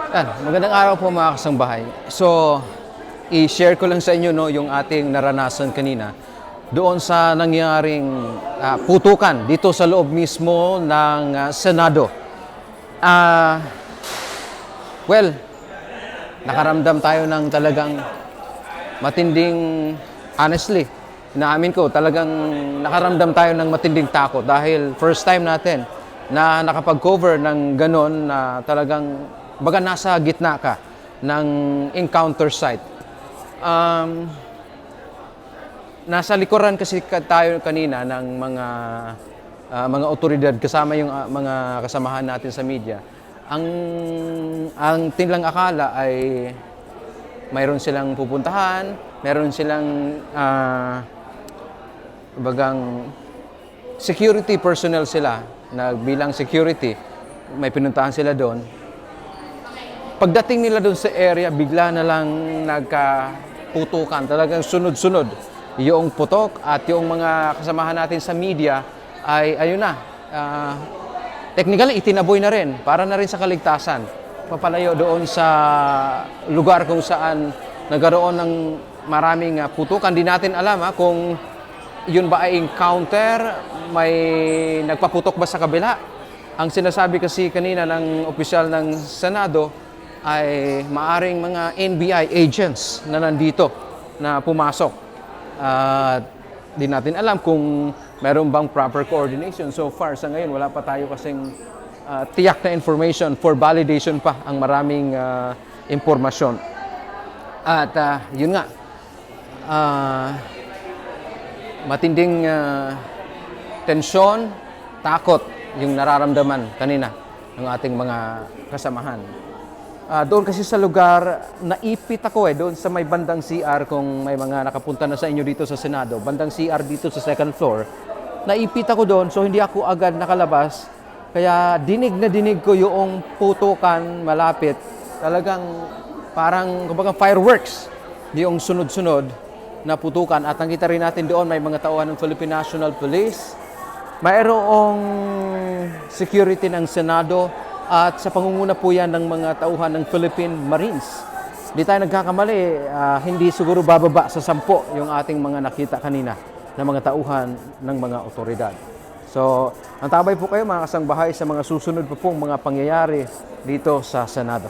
Magandang araw po mga kasangbahay. So, i-share ko lang sa inyo yung ating naranasan kanina doon sa nangyaring putukan dito sa loob mismo ng Senado. Ah, well, nakaramdam tayo ng talagang matinding, honestly, inaamin ko, talagang nakaramdam tayo ng matinding takot dahil first time natin na nakapag-cover ng ganon na talagang baga nasa gitna ka ng encounter site. Nasa likuran kasi tayo kanina ng mga otoridad kasama yung mga kasamahan natin sa media. Ang tinlang akala ay mayroon silang pupuntahan, mayroon silang bagang security personnel sila na bilang security, may pinuntahan sila doon. Pagdating nila doon sa area, bigla na lang nagkaputukan. Talagang sunod-sunod yung putok at yung mga kasamahan natin sa media ay ayun na. Technically, itinaboy na rin para na rin sa kaligtasan. Papalayo doon sa lugar kung saan nagkaroon ng maraming putukan. Di natin alam kung yun ba ay encounter, may nagpaputok ba sa kabila. Ang sinasabi kasi kanina ng opisyal ng Senado ay maaring mga NBI agents na nandito na pumasok. Di natin alam kung meron bang proper coordination. So far, sa ngayon, wala pa tayo kasing tiyak na information. For validation pa ang maraming impormasyon. At yun nga, matinding tensyon, takot yung nararamdaman kanina ng ating mga kasamahan. Doon kasi sa lugar, naipit ako doon sa may bandang CR, kung may mga nakapunta na sa inyo dito sa Senado, bandang CR dito sa second floor, naipit ako doon, so hindi ako agad nakalabas, kaya dinig na dinig ko yung putukan malapit, talagang parang kumbaga fireworks, yung sunod-sunod na putukan, at nakita rin natin doon may mga tauhan ng Philippine National Police, mayroong security ng Senado, at sa pangunguna po yan ng mga tauhan ng Philippine Marines. Di tayo nagkakamali, hindi siguro bababa sa 10 yung ating mga nakita kanina na mga tauhan ng mga otoridad. So, antabay po kayo mga kasangbahay sa mga susunod po pong mga pangyayari dito sa Senado.